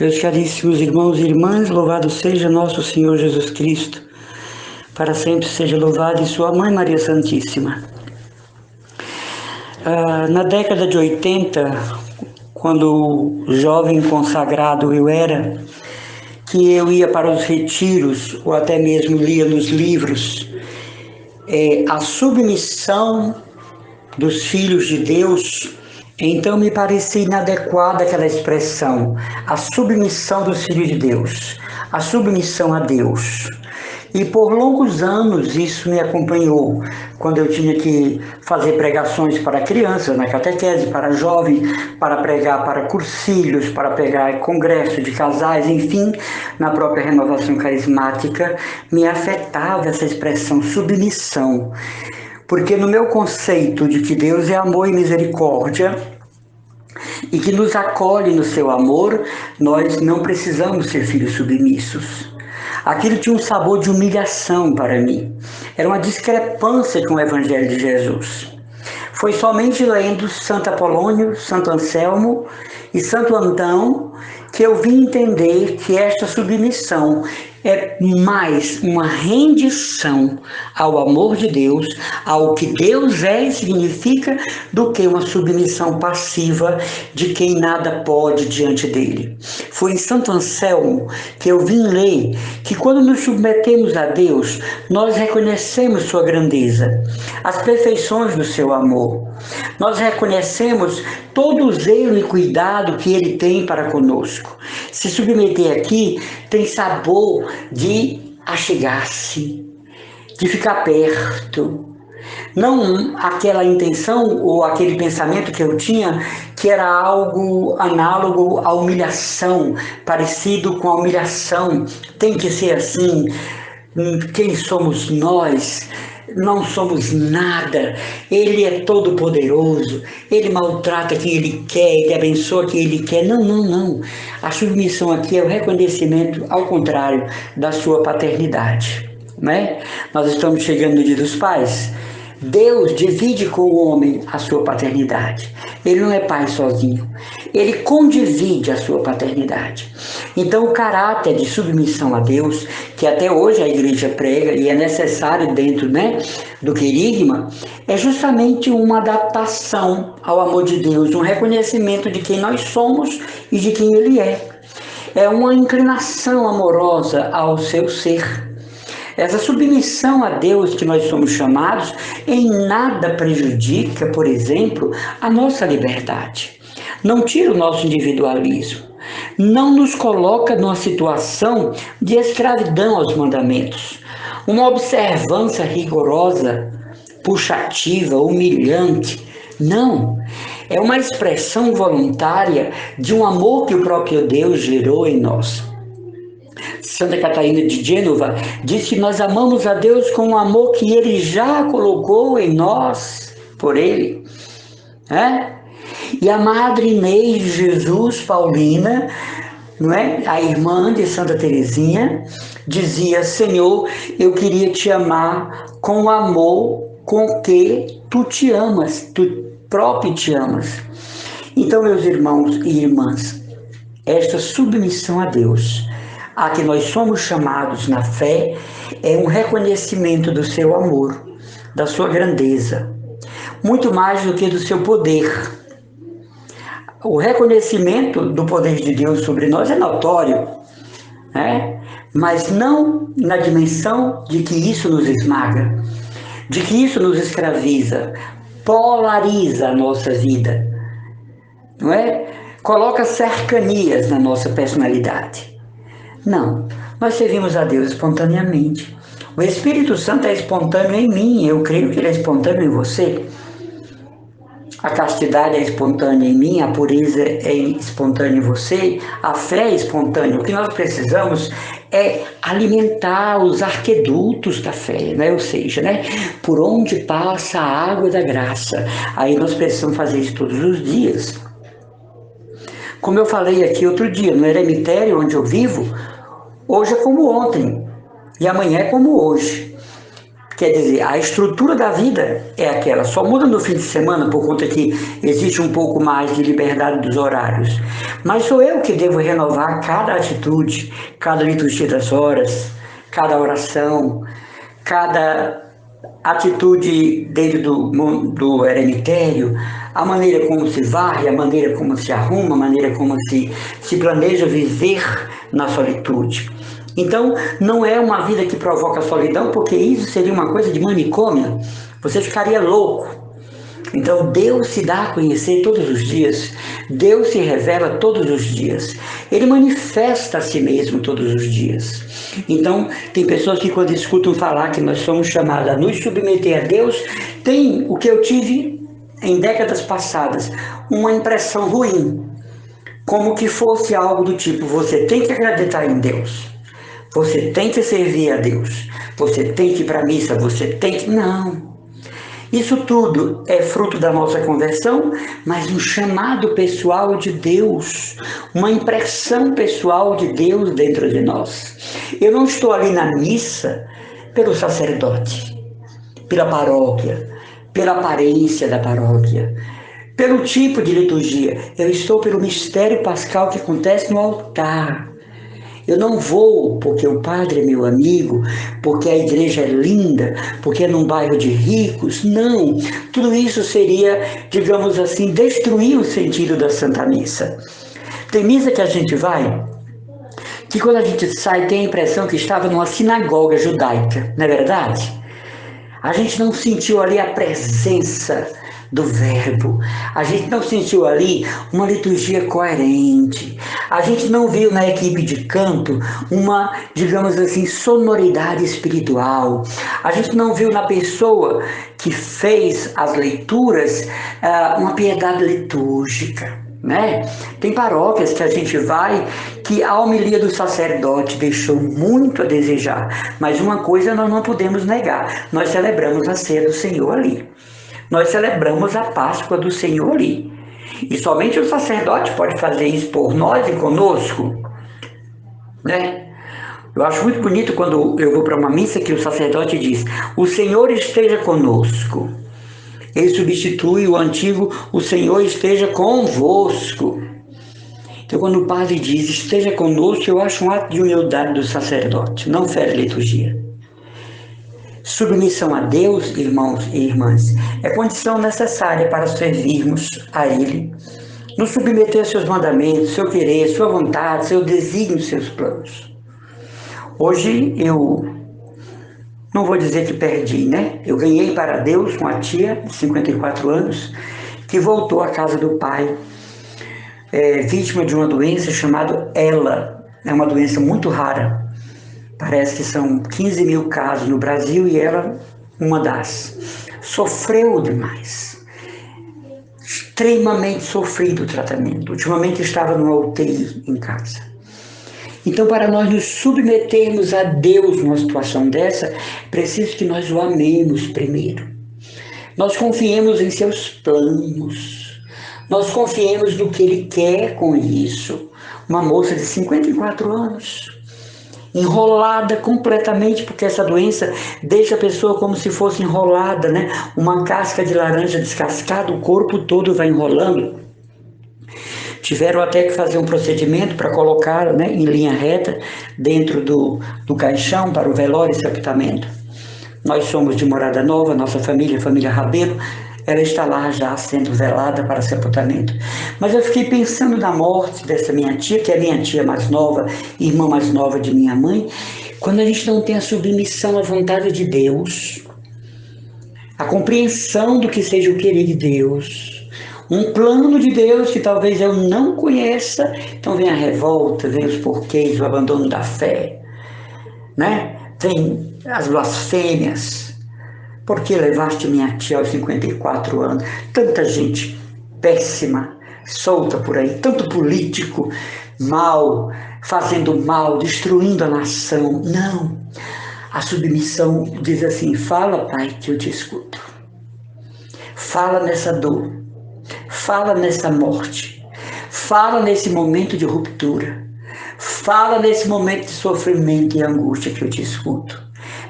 Meus caríssimos irmãos e irmãs, louvado seja nosso Senhor Jesus Cristo, para sempre seja louvado, e sua Mãe Maria Santíssima. Na década de 80, quando jovem consagrado eu era, que eu ia para os retiros, ou até mesmo lia nos livros, a submissão dos filhos de Deus. Então me parecia inadequada aquela expressão, a submissão dos filhos de Deus, a submissão a Deus. E por longos anos isso me acompanhou, quando eu tinha que fazer pregações para crianças, na catequese, para jovens, para pregar para cursilhos, para pregar congresso de casais, enfim, na própria renovação carismática, me afetava essa expressão submissão. Porque no meu conceito de que Deus é amor e misericórdia e que nos acolhe no seu amor, nós não precisamos ser filhos submissos. Aquilo tinha um sabor de humilhação para mim. Era uma discrepância com o Evangelho de Jesus. Foi somente lendo Santo Apolônio, Santo Anselmo e Santo Antão que eu vim entender que esta submissão é mais uma rendição ao amor de Deus, ao que Deus é e significa, do que uma submissão passiva de quem nada pode diante dele. Foi em Santo Anselmo que eu vim ler que quando nos submetemos a Deus, nós reconhecemos sua grandeza, as perfeições do seu amor. Nós reconhecemos todo o zelo e cuidado que ele tem para conosco. Se submeter aqui tem sabor de achegar-se, de ficar perto. Não aquela intenção ou aquele pensamento que eu tinha que era algo análogo à humilhação, parecido com a humilhação. Tem que ser assim. Quem somos nós? Não somos nada. Ele é todo poderoso, ele maltrata quem ele quer, ele abençoa quem ele quer. Não. A submissão aqui é o reconhecimento, ao contrário, da sua paternidade, né? Nós estamos chegando no Dia dos Pais. Deus divide com o homem a sua paternidade. Ele não é pai sozinho. Ele condivide a sua paternidade. Então o caráter de submissão a Deus, que até hoje a igreja prega e é necessário dentro, do querigma, é justamente uma adaptação ao amor de Deus, um reconhecimento de quem nós somos e de quem Ele é. É uma inclinação amorosa ao seu ser. Essa submissão a Deus que nós somos chamados em nada prejudica, por exemplo, a nossa liberdade. Não tira o nosso individualismo. Não nos coloca numa situação de escravidão aos mandamentos. Uma observância rigorosa, puxativa, humilhante. Não. É uma expressão voluntária de um amor que o próprio Deus gerou em nós. Santa Catarina de Gênova diz que nós amamos a Deus com um amor que Ele já colocou em nós, por Ele. E a Madre Inês de Jesus, Paulina, a irmã de Santa Teresinha, dizia: Senhor, eu queria te amar com o amor com que tu te amas, tu próprio te amas. Então, meus irmãos e irmãs, esta submissão a Deus, a que nós somos chamados na fé, é um reconhecimento do seu amor, da sua grandeza, muito mais do que do seu poder. O reconhecimento do poder de Deus sobre nós é notório, mas não na dimensão de que isso nos esmaga, de que isso nos escraviza, polariza a nossa vida, Coloca cercanias na nossa personalidade. Não, nós servimos a Deus espontaneamente. O Espírito Santo é espontâneo em mim, eu creio que Ele é espontâneo em você. A castidade é espontânea em mim, a pureza é espontânea em você, a fé é espontânea. O que nós precisamos é alimentar os arquedutos da fé, ou seja, por onde passa a água da graça. Aí nós precisamos fazer isso todos os dias. Como eu falei aqui outro dia, no eremitério onde eu vivo, hoje é como ontem e amanhã é como hoje. Quer dizer, a estrutura da vida é aquela, só muda no fim de semana por conta que existe um pouco mais de liberdade dos horários. Mas sou eu que devo renovar cada atitude, cada liturgia das horas, cada oração, cada atitude dentro do eremitério, a maneira como se varre, a maneira como se arruma, a maneira como se planeja viver na solitude. Então, não é uma vida que provoca solidão, porque isso seria uma coisa de manicômio, você ficaria louco. Então, Deus se dá a conhecer todos os dias, Deus se revela todos os dias, Ele manifesta a si mesmo todos os dias. Então, tem pessoas que quando escutam falar que nós somos chamados a nos submeter a Deus, tem o que eu tive em décadas passadas, uma impressão ruim, como que fosse algo do tipo, você tem que acreditar em Deus, você tem que servir a Deus, você tem que ir para a missa, você tem que... Não. Isso tudo é fruto da nossa conversão, mas um chamado pessoal de Deus, uma impressão pessoal de Deus dentro de nós. Eu não estou ali na missa pelo sacerdote, pela paróquia, pela aparência da paróquia, pelo tipo de liturgia. Eu estou pelo mistério pascal que acontece no altar. Eu não vou porque o padre é meu amigo, porque a igreja é linda, porque é num bairro de ricos. Não, tudo isso seria, digamos assim, destruir o sentido da Santa Missa. Tem missa que a gente vai, que quando a gente sai tem a impressão que estava numa sinagoga judaica, não é verdade? A gente não sentiu ali a presença do verbo, a gente não sentiu ali uma liturgia coerente, a gente não viu na equipe de canto uma, digamos assim, sonoridade espiritual, a gente não viu na pessoa que fez as leituras uma piedade litúrgica, né? Tem paróquias que a gente vai que a homilia do sacerdote deixou muito a desejar, mas uma coisa nós não podemos negar, nós celebramos a ceia do Senhor ali. Nós celebramos a Páscoa do Senhor ali. E somente o sacerdote pode fazer isso por nós e conosco, né? Eu acho muito bonito quando eu vou para uma missa que o sacerdote diz: o Senhor esteja conosco. Ele substitui o antigo: o Senhor esteja convosco. Então, quando o padre diz esteja conosco, eu acho um ato de humildade do sacerdote, não fere liturgia. Submissão a Deus, irmãos e irmãs, é condição necessária para servirmos a Ele, nos submeter a seus mandamentos, seu querer, sua vontade, seu desígnio, seus planos. Hoje eu não vou dizer que perdi, né? Eu ganhei para Deus uma tia de 54 anos que voltou à casa do pai, vítima de uma doença chamada ELA. É uma doença muito rara. Parece que são 15 mil casos no Brasil e ela, uma das. Sofreu demais. Extremamente sofrido o tratamento. Ultimamente estava numa UTI em casa. Então, para nós nos submetermos a Deus numa situação dessa, é preciso que nós o amemos primeiro. Nós confiemos em seus planos. Nós confiemos no que Ele quer com isso. Uma moça de 54 anos. Enrolada completamente, porque essa doença deixa a pessoa como se fosse enrolada, né? Uma casca de laranja descascada, o corpo todo vai enrolando. Tiveram até que fazer um procedimento para colocar, né, em linha reta dentro do caixão para o velório e sepultamento. Nós somos de Morada Nova, nossa família, a família Rabelo, ela está lá já sendo velada para sepultamento. Mas eu fiquei pensando na morte dessa minha tia, que é minha tia mais nova, irmã mais nova de minha mãe, quando a gente não tem a submissão à vontade de Deus, a compreensão do que seja o querer de Deus, um plano de Deus que talvez eu não conheça, então vem a revolta, vem os porquês, o abandono da fé, né? Vem as blasfêmias. Por que levaste minha tia aos 54 anos? Tanta gente péssima, solta por aí, tanto político mal, fazendo mal, destruindo a nação. Não. A submissão diz assim: fala, Pai, que eu te escuto. Fala nessa dor. Fala nessa morte. Fala nesse momento de ruptura. Fala nesse momento de sofrimento e angústia que eu te escuto.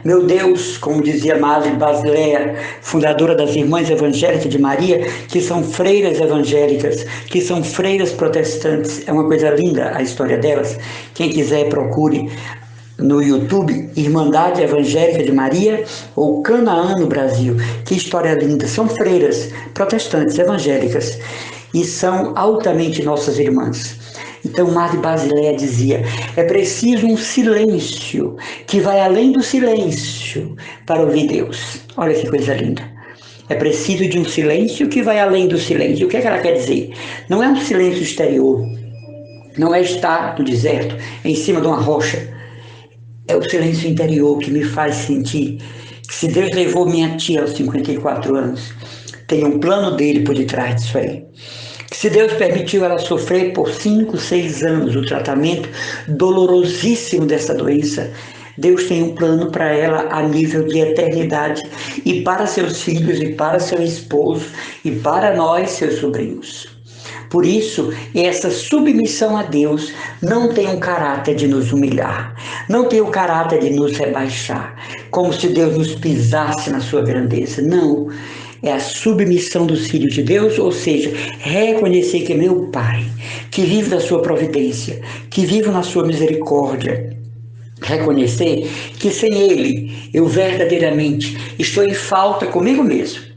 Meu Deus, como dizia Madre Basileia, fundadora das Irmãs Evangélicas de Maria, que são freiras evangélicas, que são freiras protestantes. É uma coisa linda a história delas. Quem quiser, procure no YouTube, Irmandade Evangélica de Maria ou Canaã no Brasil. Que história linda! São freiras protestantes evangélicas e são altamente nossas irmãs. Então, Madre Basileia dizia, é preciso um silêncio que vai além do silêncio para ouvir Deus. Olha que coisa linda. É preciso de um silêncio que vai além do silêncio. O que é que ela quer dizer? Não é um silêncio exterior, não é estar no deserto, em cima de uma rocha. É o silêncio interior que me faz sentir que se Deus levou minha tia aos 54 anos, tem um plano dele por detrás disso aí. Que se Deus permitiu ela sofrer por 5, 6 anos o tratamento dolorosíssimo dessa doença, Deus tem um plano para ela a nível de eternidade e para seus filhos e para seu esposo e para nós, seus sobrinhos. Por isso, essa submissão a Deus não tem um caráter de nos humilhar, não tem o caráter de nos rebaixar, como se Deus nos pisasse na sua grandeza. Não, é a submissão dos filhos de Deus, ou seja, reconhecer que é meu Pai, que vive da sua providência, que vive na sua misericórdia. Reconhecer que sem Ele eu verdadeiramente estou em falta comigo mesmo.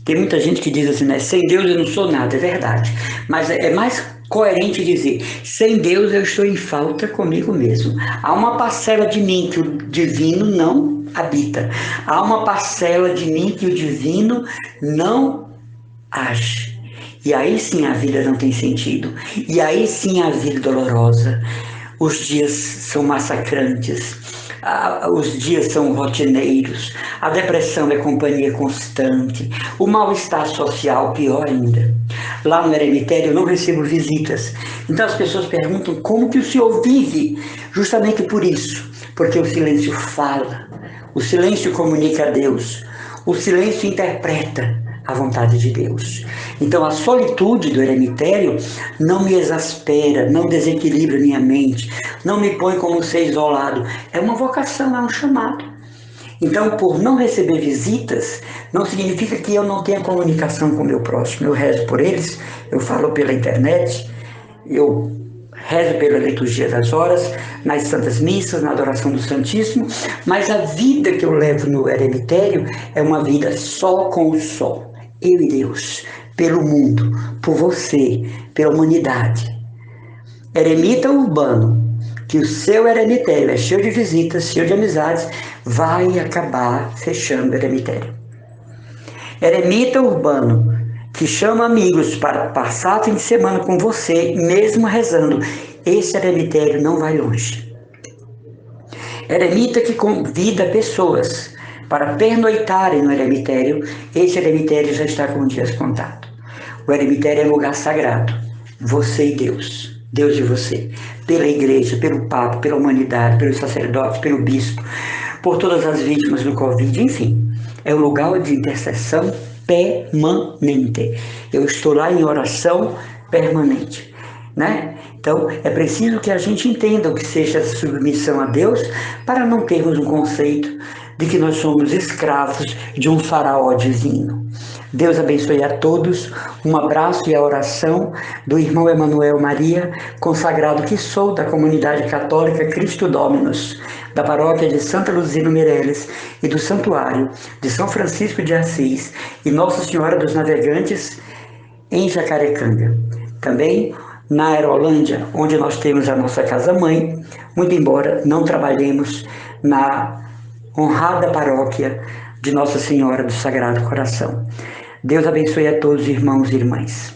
Tem muita gente que diz assim, né? Sem Deus eu não sou nada, é verdade. Mas é mais coerente dizer, sem Deus eu estou em falta comigo mesmo. Há uma parcela de mim que o divino não habita. Há uma parcela de mim que o divino não age. E aí sim a vida não tem sentido. E aí sim a vida é dolorosa. Os dias são massacrantes. Os dias são rotineiros, a depressão é companhia constante, o mal-estar social pior ainda. Lá no eremitério eu não recebo visitas, então as pessoas perguntam como que o senhor vive? Justamente por isso, porque o silêncio fala, o silêncio comunica a Deus, o silêncio interpreta a vontade de Deus. Então a solitude do eremitério não me exaspera, não desequilibra minha mente, não me põe como um ser isolado. É uma vocação, é um chamado. Então, por não receber visitas, não significa que eu não tenha comunicação com o meu próximo. Eu rezo por eles, eu falo pela internet, eu rezo pela liturgia das horas, nas santas missas, na adoração do Santíssimo, mas a vida que eu levo no eremitério é uma vida só com o sol. Eu e Deus, pelo mundo, por você, pela humanidade. Eremita urbano, que o seu eremitério é cheio de visitas, cheio de amizades, vai acabar fechando o eremitério. Eremita urbano, que chama amigos para passar fim de semana com você, mesmo rezando, esse eremitério não vai longe. Eremita que convida pessoas para pernoitarem no eremitério, esse eremitério já está com dias contados. O eremitério é um lugar sagrado, você e Deus, Deus e você, pela igreja, pelo Papa, pela humanidade, pelos sacerdotes, pelo bispo, por todas as vítimas do Covid, enfim, é um lugar de intercessão permanente. Eu estou lá em oração permanente, né? Então, é preciso que a gente entenda o que seja essa submissão a Deus para não termos um conceito de que nós somos escravos de um faraó divino. Deus abençoe a todos, um abraço e a oração do irmão Emanuel Maria, consagrado que sou da comunidade católica Cristo Dominus, da paróquia de Santa Luzia no Meireles e do santuário de São Francisco de Assis e Nossa Senhora dos Navegantes em Jacarecanga. Também na Aerolândia, onde nós temos a nossa casa-mãe, muito embora não trabalhemos na honrada paróquia de Nossa Senhora do Sagrado Coração. Deus abençoe a todos, irmãos e irmãs.